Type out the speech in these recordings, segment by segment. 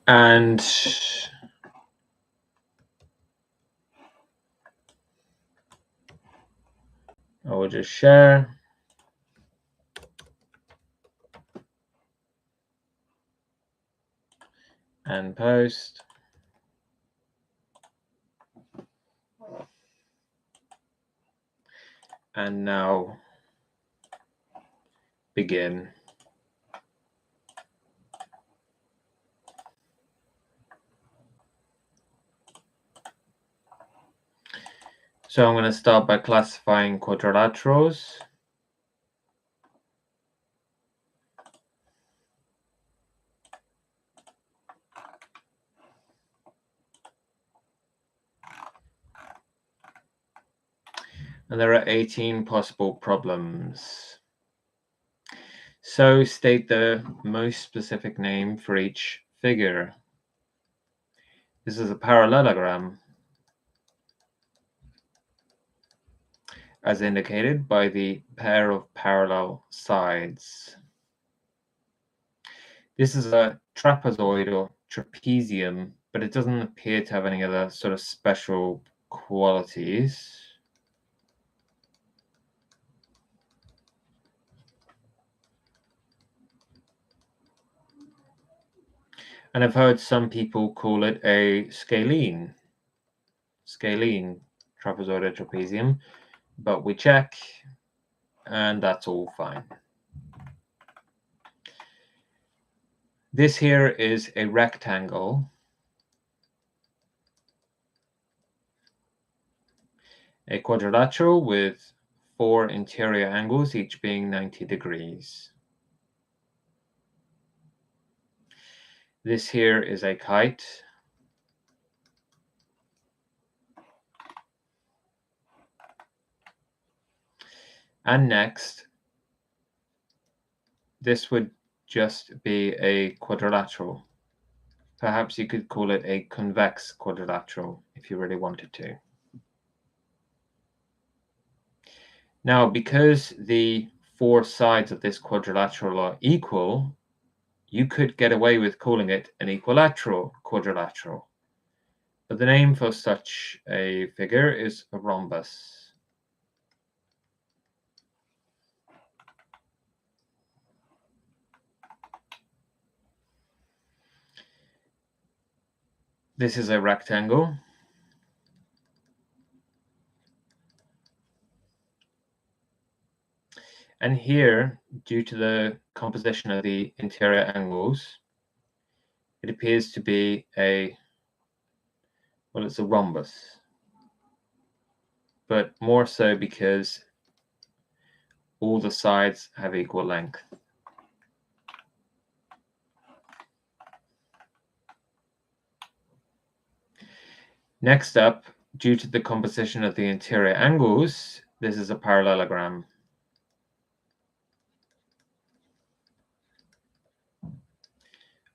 And I will just share. And post. And now begin. So I'm going to start by classifying quadrilaterals. And there are 18 possible problems. So state the most specific name for each figure. This is a parallelogram, as indicated by the pair of parallel sides. This is a trapezoid or trapezium, but it doesn't appear to have any other sort of special qualities. And I've heard some people call it a scalene trapezoid or trapezium, but we check, and that's all fine. This here is a rectangle. A quadrilateral with 4 interior angles, each being 90 degrees. This here is a kite. And next, this would just be a quadrilateral. Perhaps you could call it a convex quadrilateral if you really wanted to. Now, because the 4 sides of this quadrilateral are equal, you could get away with calling it an equilateral quadrilateral. But the name for such a figure is a rhombus. This is a rectangle. And here, due to the composition of the interior angles, it appears to be it's a rhombus. But more so because all the sides have equal length. Next up, due to the composition of the interior angles, this is a parallelogram.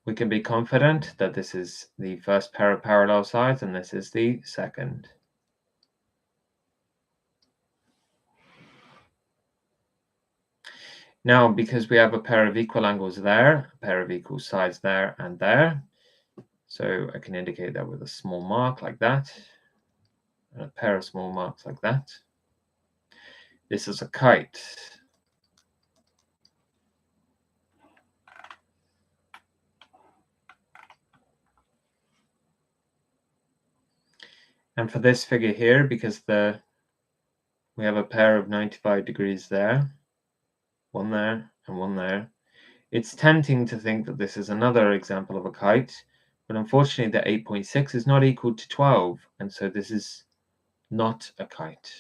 We can be confident that this is the first pair of parallel sides and this is the second. Now, because we have a pair of equal angles there, a pair of equal sides there and there, so I can indicate that with a small mark like that, and a pair of small marks like that. This is a kite. And for this figure here, because we have a pair of 95 degrees there, one there and one there, it's tempting to think that this is another example of a kite, but unfortunately the 8.6 is not equal to 12, and so this is not a kite.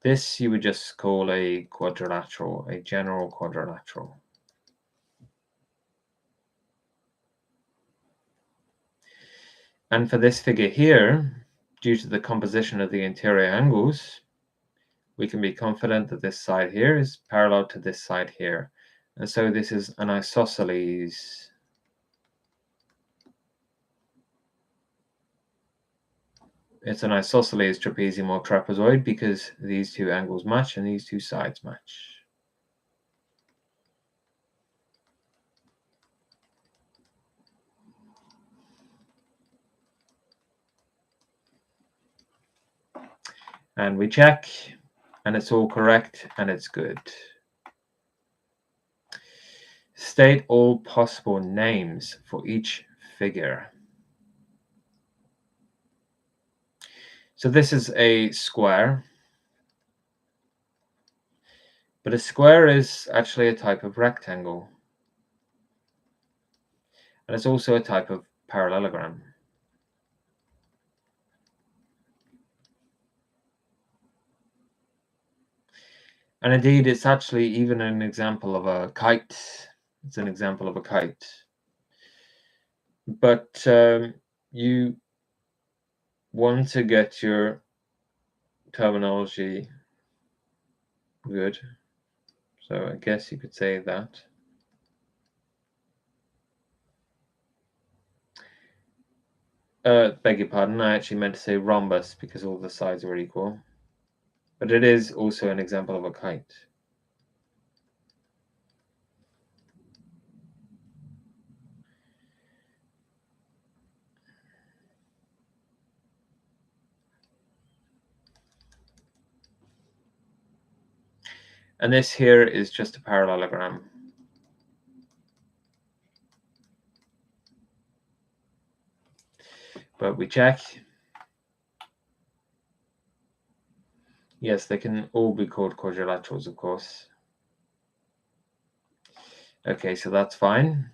This you would just call a quadrilateral, a general quadrilateral. And for this figure here, due to the composition of the interior angles, we can be confident that this side here is parallel to this side here. And so this is an isosceles. It's an isosceles trapezium or trapezoid because these two angles match and these two sides match. And we check, and it's all correct, and it's good. State all possible names for each figure. So this is a square, but a square is actually a type of rectangle, and it's also a type of parallelogram. And indeed, it's actually even an example of a kite. It's an example of a kite. But you want to get your terminology good. So I guess you could say that. Beg your pardon, I actually meant to say rhombus because all the sides are equal. But it is also an example of a kite. And this here is just a parallelogram. But we check. Yes, they can all be called quadrilaterals, of course. Okay, so that's fine.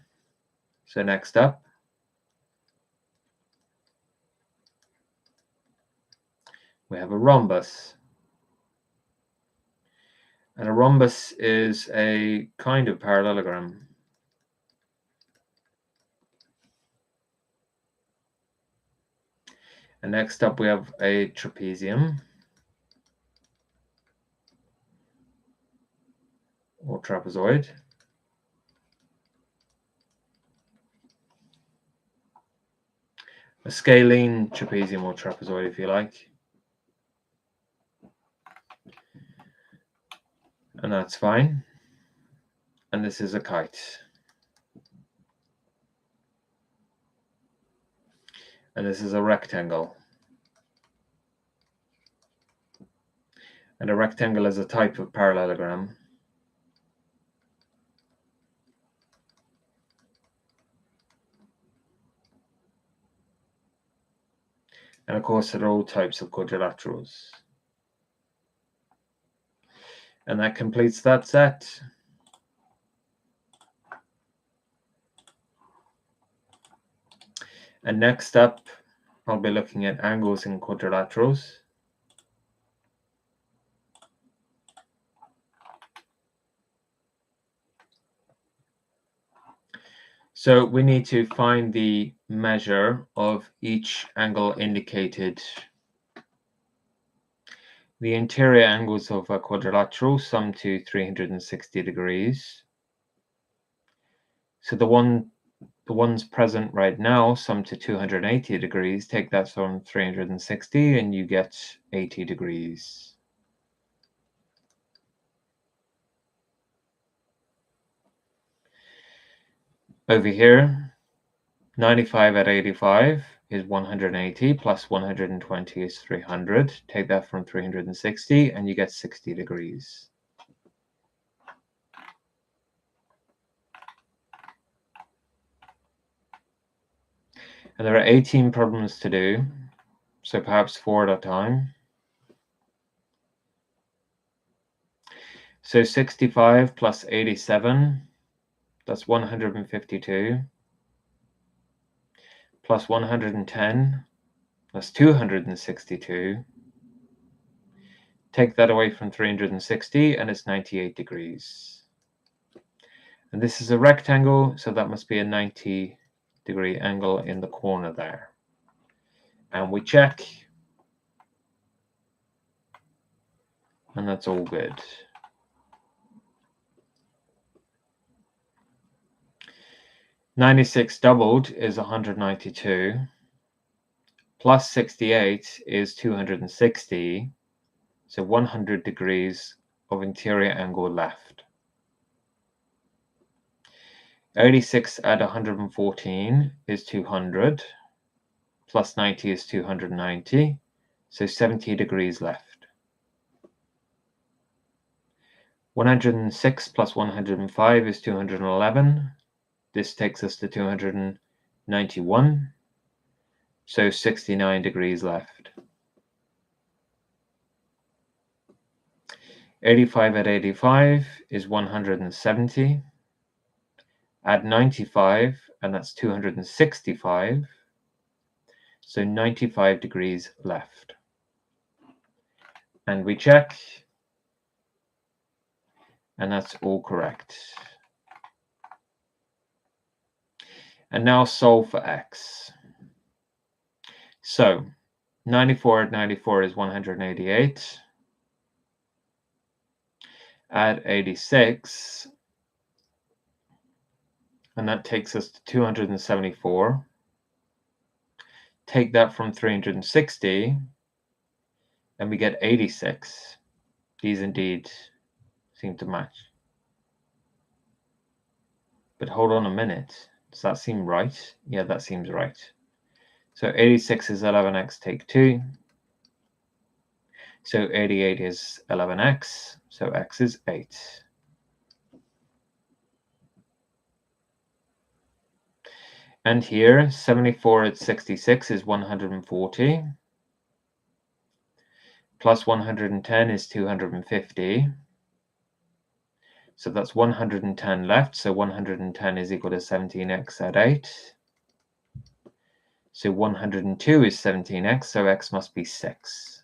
So next up, we have a rhombus. And a rhombus is a kind of parallelogram. And next up we have a trapezium or trapezoid. A scalene trapezium or trapezoid, if you like. And that's fine. And this is a kite. And this is a rectangle. And a rectangle is a type of parallelogram. And of course, there are all types of quadrilaterals. And that completes that set. And next up, I'll be looking at angles in quadrilaterals. So we need to find the measure of each angle indicated. The interior angles of a quadrilateral sum to 360 degrees. So the ones present right now sum to 280 degrees. Take that from 360 and you get 80 degrees. Over here, 95 at 85 is 180 plus 120 is 300. Take that from 360 and you get 60 degrees. And there are 18 problems to do, so perhaps 4 at a time. So 65 plus 87, that's 152. Plus 110, that's 262. Take that away from 360 and it's 98 degrees. And this is a rectangle, so that must be a 90-degree angle in the corner there. And we check. And that's all good. "96 doubled is 192. Plus 68 is 260. So 100 degrees of interior angle left. 86 at 114 is 200. Plus 90 is 290. So 70 degrees left. 106 plus 105 is 211. This takes us to 291. So 69 degrees left. 85 at 85 is 170. Add 95, and that's 265. So 95 degrees left. And we check, and that's all correct. And now solve for x. So 94 at 94 is 188. Add 86, and that takes us to 274. Take that from 360, and we get 86. These indeed seem to match. But hold on a minute. Does that seem right? Yeah, that seems right. So 86 is 11x, take 2. So 88 is 11x, so x is 8. And here, 74 at 66 is 140. Plus 110 is 250. So that's 110 left. So 110 is equal to 17x at 8. So 102 is 17x, so x must be 6.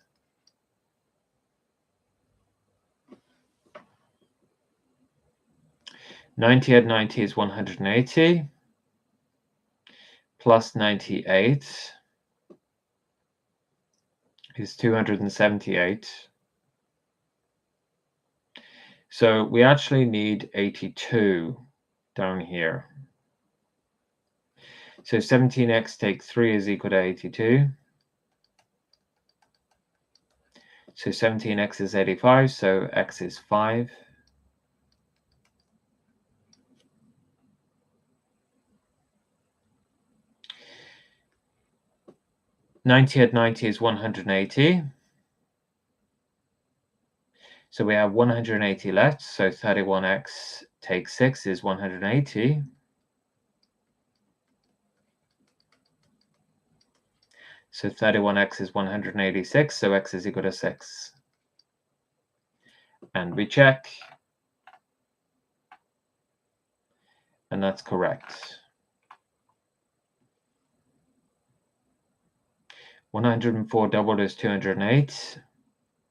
Ninety at 90 is 180. Plus 98 is 278. So we actually need 82 down here. So 17x take 3 is equal to 82. So 17x is 85, so x is 5. Ninety at 90 is 180. So we have 180 left, so 31x take 6 is 180. So 31x is 186, so x is equal to 6. And we check. And that's correct. 104 doubled is 208.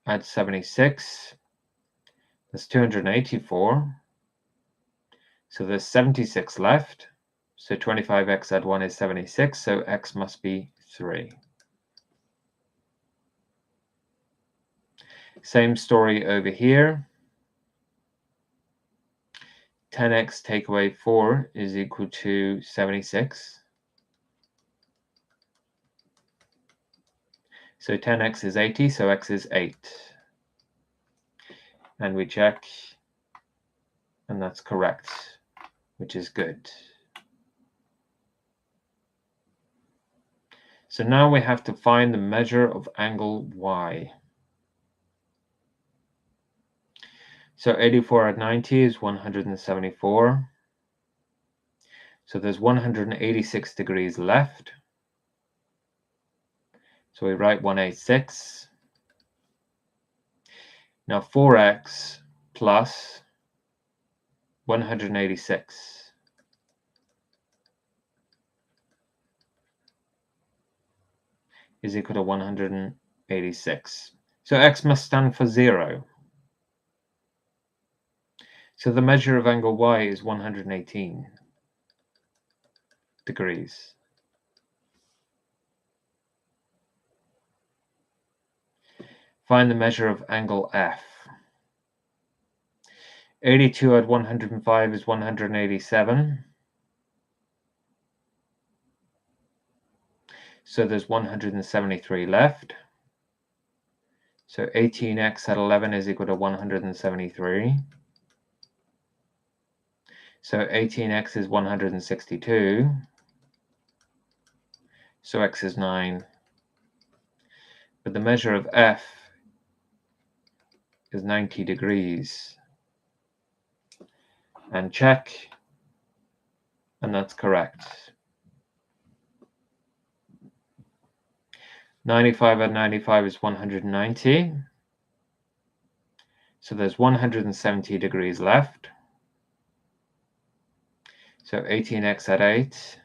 Add 76. That's 284. So there's 76 left. So 25x add 1 is 76, so x must be 3. Same story over here. 10x take away 4 is equal to 76. So 10x is 80, so x is 8. And we check, and that's correct, which is good. So now we have to find the measure of angle y. So 84 at 90 is 174. So there's 186 degrees left. So we write 186. Now 4x plus 186 is equal to 186. So x must stand for 0. So the measure of angle y is 118 degrees. Find the measure of angle f. 82 at 105 is 187. So there's 173 left. So 18x at 11 is equal to 173. So 18x is 162. So x is 9. But the measure of f is 90 degrees. and check, and that's correct. 95 and 95 is 190. So there's 170 degrees left. So 18x at 8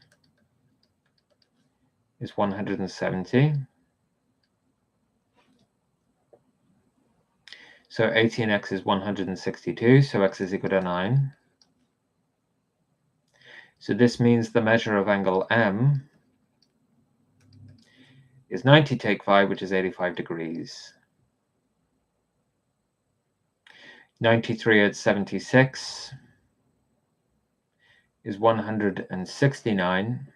is 170. So 18x is 162, so x is equal to 9. So this means the measure of angle M is 90 take 5, which is 85 degrees. 93 at 76 is 169,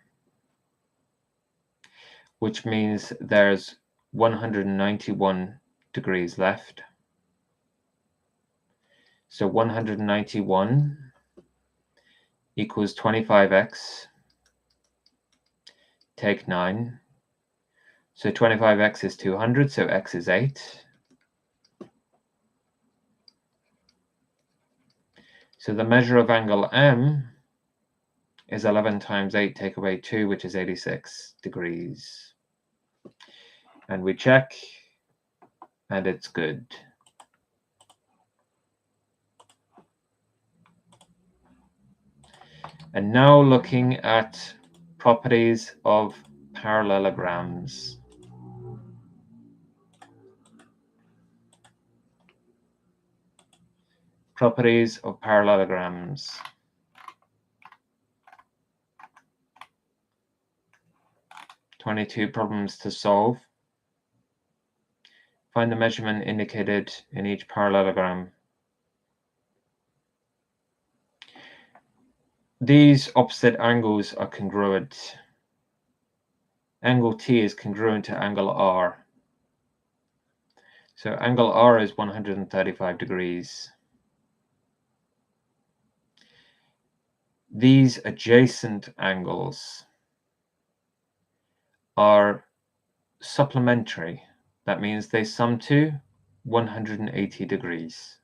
which means there's 191 degrees left. So 191 equals 25x take 9. So 25x is 200, so x is 8. So the measure of angle M is 11 times 8 take away 2, which is 86 degrees. And we check, and it's good. And now looking at properties of parallelograms. Properties of parallelograms. "22 problems to solve. Find the measurement indicated in each parallelogram." These opposite angles are congruent. Angle T is congruent to angle R. So angle R is 135 degrees. These adjacent angles are supplementary. That means they sum to 180 degrees.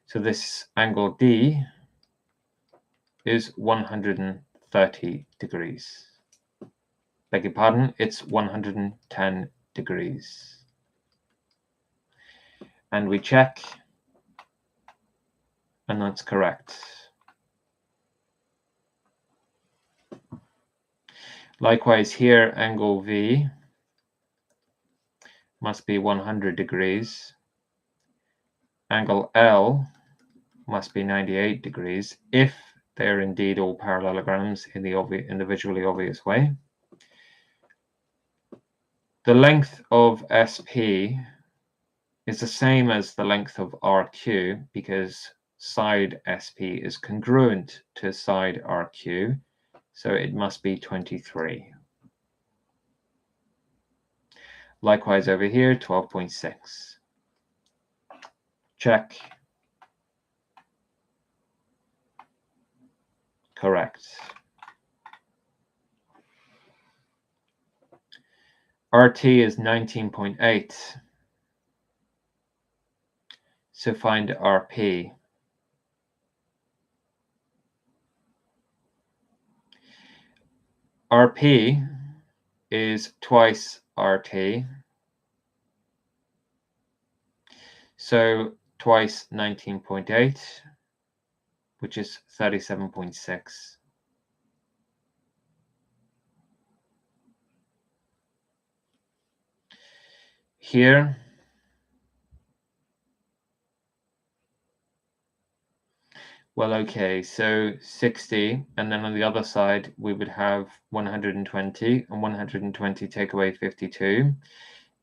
So this angle D is 130 degrees. Beg your pardon, it's 110 degrees. And we check, and that's correct. Likewise here, angle V must be 100 degrees. Angle L must be 98 degrees if they're indeed all parallelograms in the visually obvious way. The length of SP is the same as the length of RQ because side SP is congruent to side RQ, so it must be 23. Likewise over here, 12.6. Check. Correct. RT is 19.8. So find RP. RP is twice RT. So twice 19.8, which is 37.6. Here, well, okay, so 60, and then on the other side, we would have 120, and 120 take away 52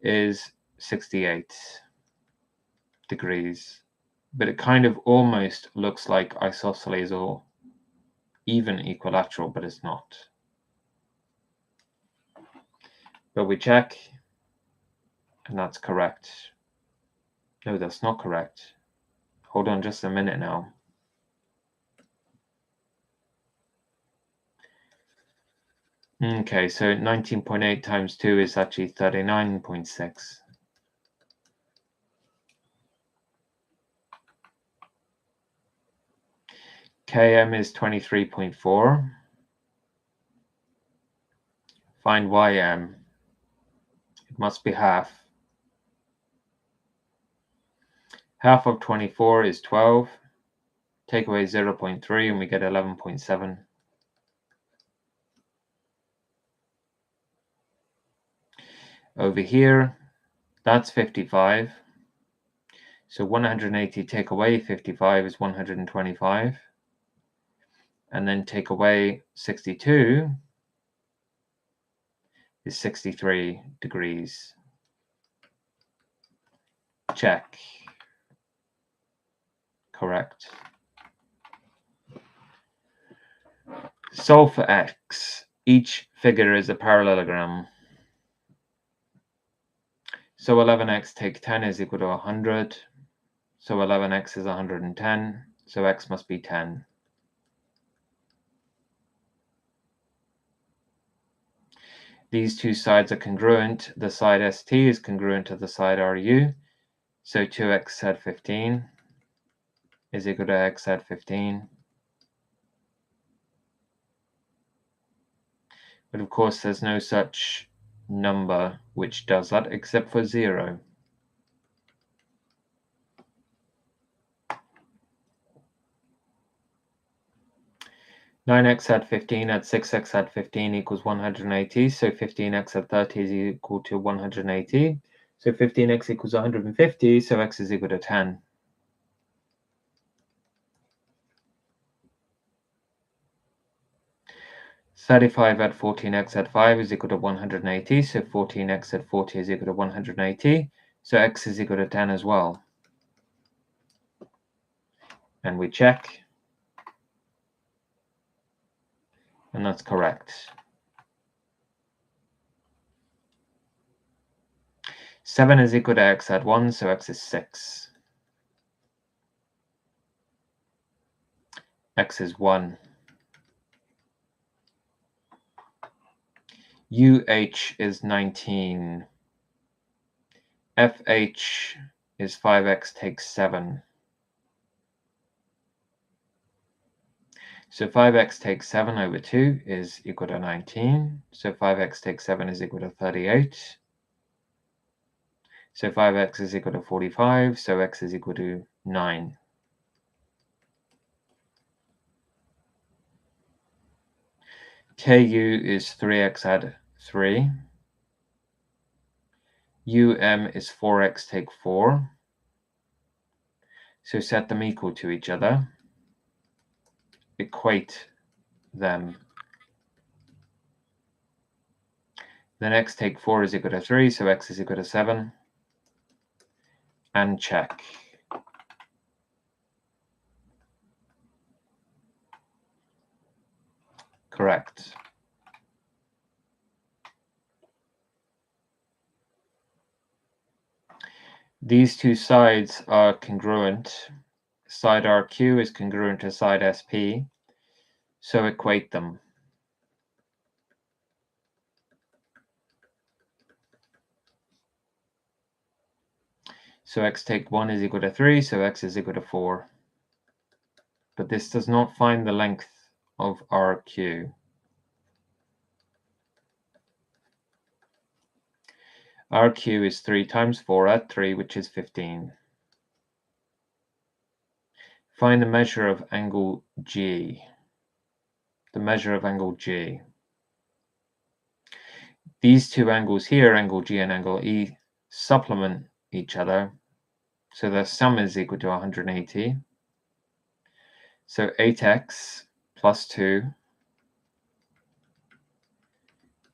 is 68 degrees. But it kind of almost looks like isosceles or even equilateral, but it's not. But we check, and that's correct. No, that's not correct. Hold on just a minute now. Okay, so 19.8 times 2 is actually 39.6. Km is 23.4. Find Ym. It must be half. Half of 24 is 12. Take away 0.3 and we get 11.7. Over here, that's 55. So 180 take away 55 is 125. And then take away 62 is 63 degrees. Check. Correct. Solve for x. Each figure is a parallelogram. So 11x take 10 is equal to 100. So 11x is 110. So x must be 10. These two sides are congruent. The side ST is congruent to the side RU. So 2x at 15 is equal to x at 15. But of course, there's no such number which does that except for 0. Nine x at 15 at 6x at 15 equals 180. So 15x at 30 is equal to 180. So 15x equals 150. So x is equal to 10. Thirty-five at 14x at 5 is equal to 180. So 14x at 40 is equal to 180. So x is equal to 10 as well. And we check. And that's correct. 7 is equal to x at 1, so x is 6. X is 1. UH is 19. FH is 5x takes 7. So 5x takes 7 over 2 is equal to 19. So 5x takes 7 is equal to 38. So 5x is equal to 45. So x is equal to 9. KU is 3x add 3. UM is 4x take 4. So set them equal to each other. Equate them. Then x take 4 is equal to 3, so x is equal to 7. And check. Correct. These two sides are congruent. Side RQ is congruent to side SP, so equate them. So x take 1 is equal to 3, so x is equal to 4. But this does not find the length of RQ. RQ is 3 times 4 at 3, which is 15. Find the measure of angle G. The measure of angle G. These two angles here, angle G and angle E, supplement each other. So their sum is equal to 180. So 8x plus 2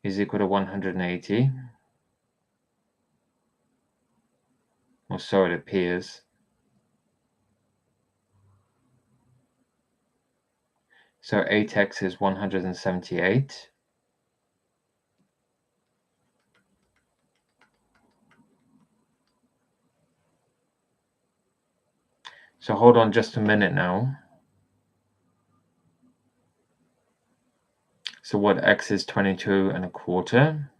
is equal to 180. Or so it appears. So 8x is 178. So hold on just a minute now. So what, x is 22 and a quarter?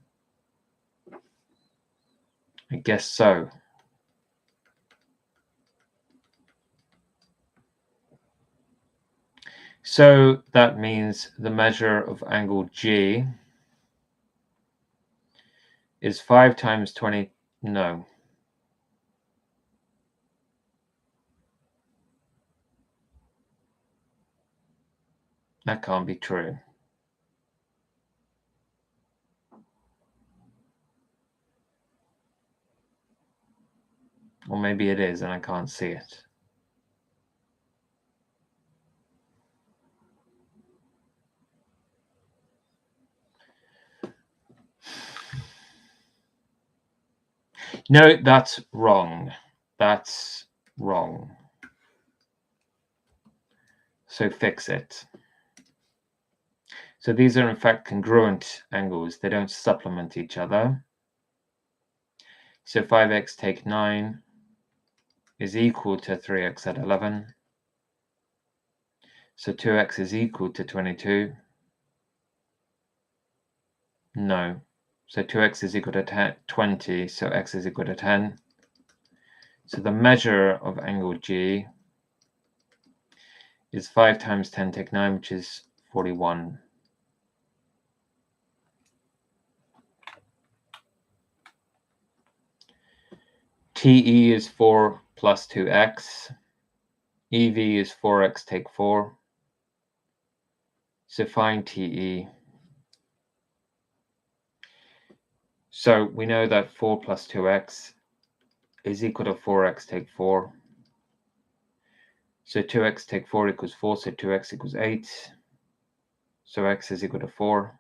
I guess so. So that means the measure of angle G is 5 times 20. No. That can't be true. Or maybe it is and I can't see it. No, that's wrong. That's wrong. So fix it. So these are in fact congruent angles. They don't supplement each other. So 5x take 9 is equal to 3x at 11. So 2x is equal to 22. No. So 2x is equal to 20, so x is equal to 10. So the measure of angle G is 5 times 10 take 9, which is 41. TE is 4 plus 2x. EV is 4x take 4. So find TE. So we know that 4 plus 2x is equal to 4x take 4. So 2x take 4 equals 4, so 2x equals 8. So x is equal to 4.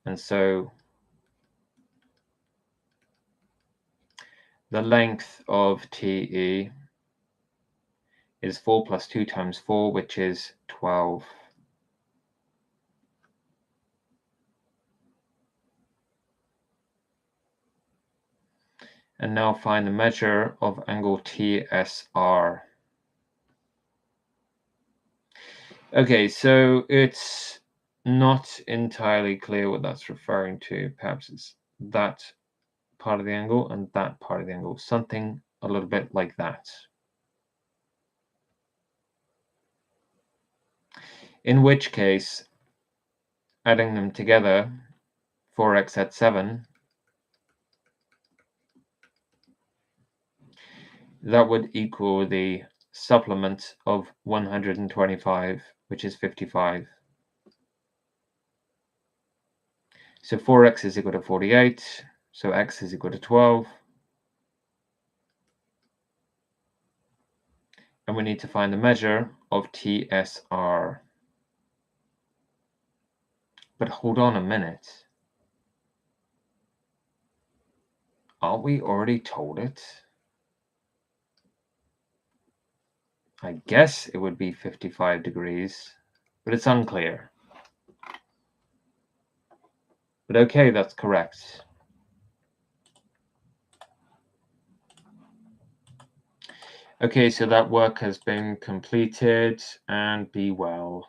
And so the length of TE is 4 plus 2 times 4, which is 12. And now find the measure of angle TSR. Okay, so it's not entirely clear what that's referring to. Perhaps it's that part of the angle and that part of the angle. Something a little bit like that. In which case, adding them together, 4x at 7, that would equal the supplement of 125, which is 55. So 4x is equal to 48, so x is equal to 12. And we need to find the measure of TSR. But hold on a minute. Aren't we already told it? I guess it would be 55 degrees, but it's unclear. But okay, that's correct. Okay, so that work has been completed, and be well.